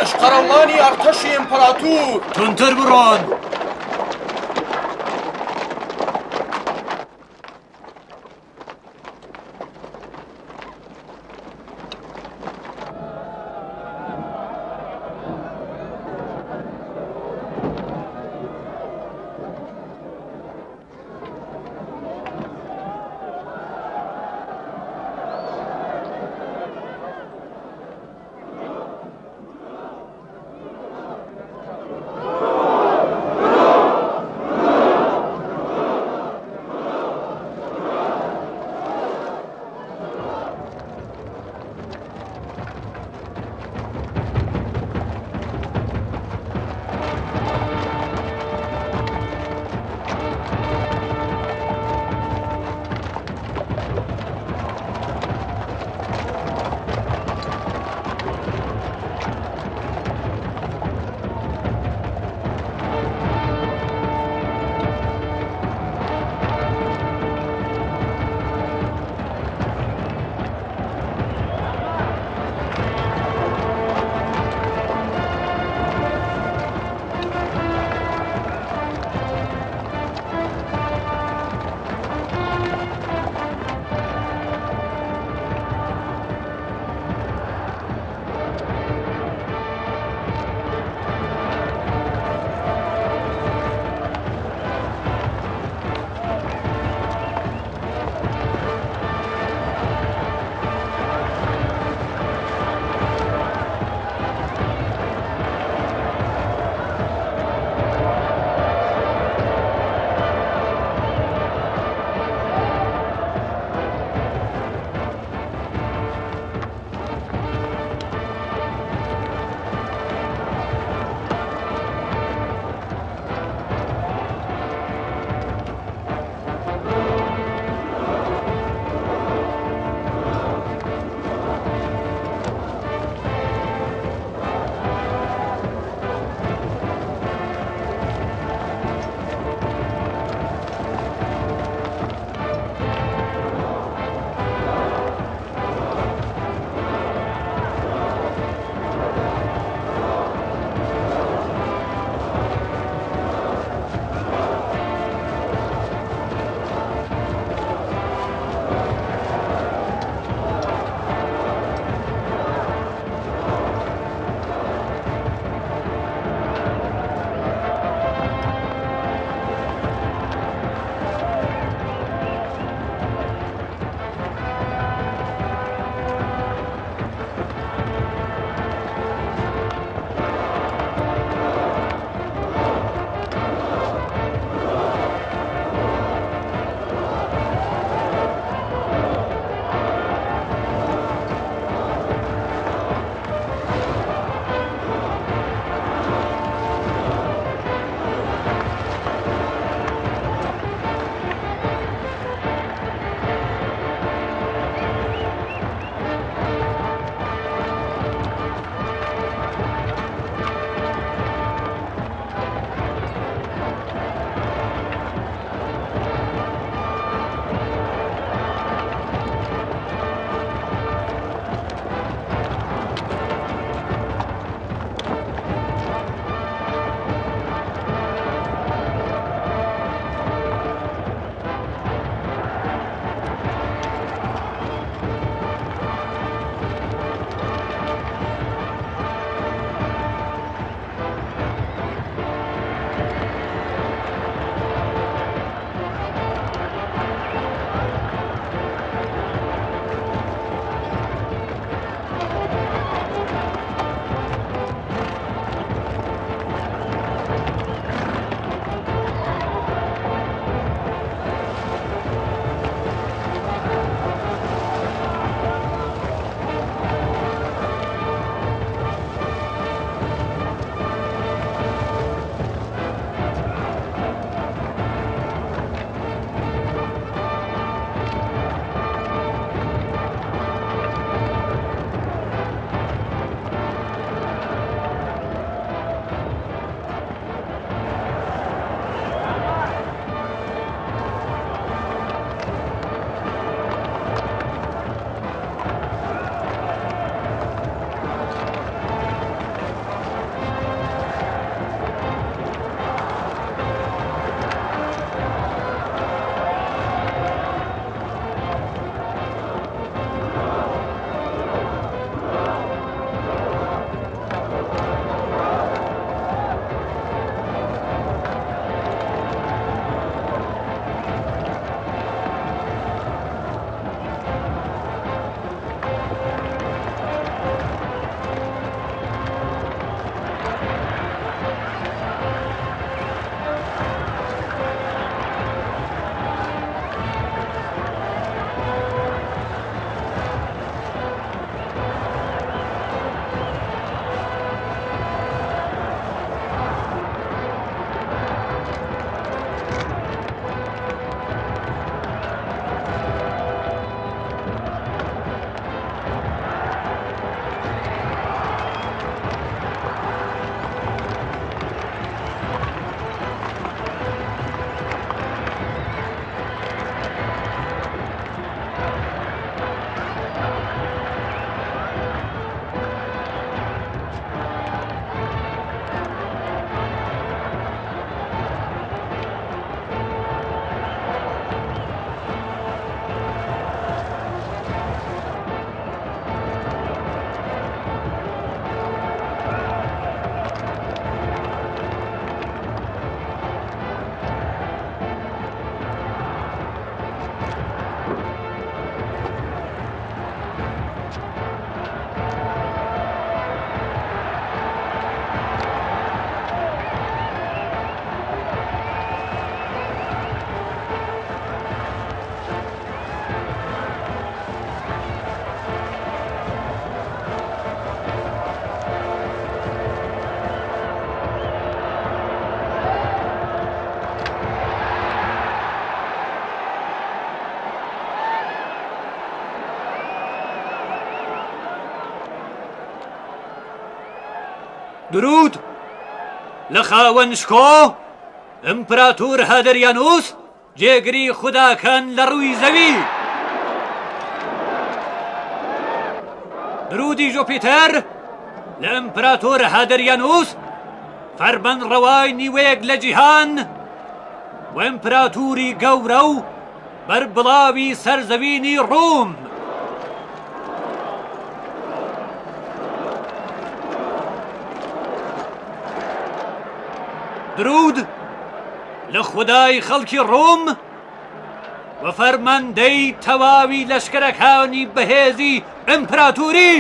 اشقراللانی ارتش امپراتور. تندتر بران. درود لە خاوەنشکۆ ئەمپراتور هادریانوس جێگری خوداکان لە ڕووی زەوی. درودی جۆپیتەر لە ئەمپراتۆر هادریانوس فەرمانڕەوای نیوەیەک لە جیهان و ئەمپراتوری گەورە و بەربڵاوی سەرزەوینی ڕووم. درود لە خودای خەڵکی ڕووم و فەرماندەی تەواوی لەشکرەکانی بەهێزی ئەمپراتوری.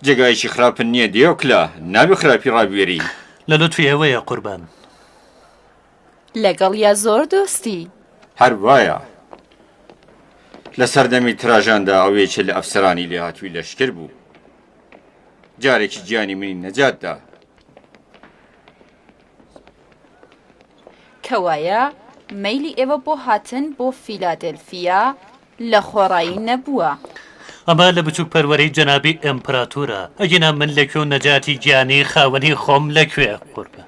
جێگایکی خراپن نییە دیۆکلا، نابێ خراپی ڕابێری. لە لەتوی ئەوەیە قوربان. لەگەڵ یا زۆر دۆستی؟ هەر وایە لە سەردەمی تراژاندا ئەوەیەکێ لە ئەفسەرانی لێهاتووی لەشکر بوو، جارێکی گیانی منی نەجاتدا. کەوایە مەیلی ئێوە بۆ هاتن بۆ فیلادلفیا لە خۆڕایی نەبووە. ئەمە لە بچووک پەروەرەی جەنابی ئەمپراتورە. ئەگینا من لەکوێ نەجاتی گیانی خاوەنی خۆم لەکوێ قوربە.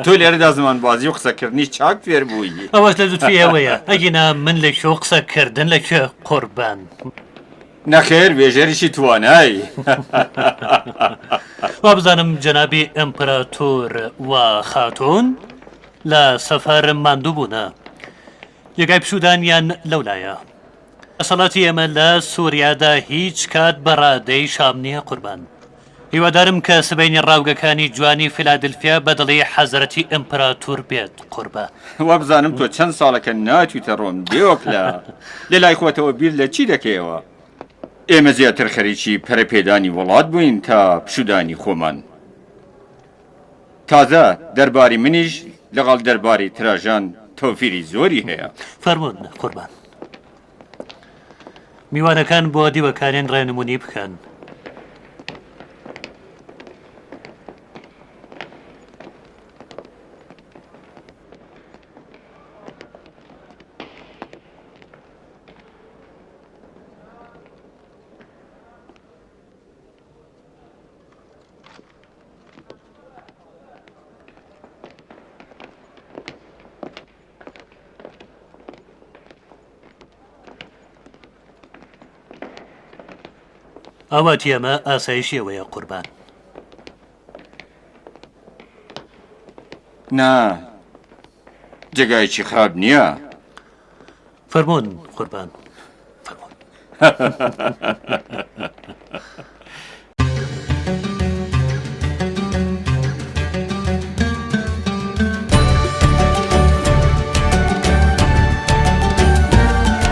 تۆ لێرەدا زمانبازی و قسەکردنی چاک فێر بووی. ئەوەش لە دوتوی ئەوەیە. ئەگینا من لەکوێ قسەکردن لەکوێ قوربان. نەخێر وێژێریشی توانایی. وا بزانم جەنابی ئەمپراتۆر و خاتۆن لە سەفەر ماندوو بوونە. یەکای پشودانیان لەولایە. ئەسەڵاتی ئێمە لە سووریادا هیچ کات بەڕادەی شام نییە قوربان. هیوادارم کە سبەینی ڕاوگەکانی جوانی فیلادلفیا بەدڵی حەزرەتی ئەمپراتور بێت قوربە. وا بزانم تۆ چەند ساڵەکە ناتویتە ڕۆم دیۆکلا، لە لای خۆتەوە بیر لە چی دەکەیەوە؟ ئێمە زیاتر خەریکی پەرەپێدانی وڵات بووین تا پشودانی خۆمان. تازە دەرباری منیش لەگەڵ دەرباری تراژان تۆفیری زۆری هەیە. فەرموون قوربان. میوانەکان بۆ دیوەکانیان ڕێنمونی بکەن. ئەوەتی ئەمە ئاسایشیەوەیە قوربان. نا جێگایکی خراپ نییە. فەرموون قوربان فەرموون.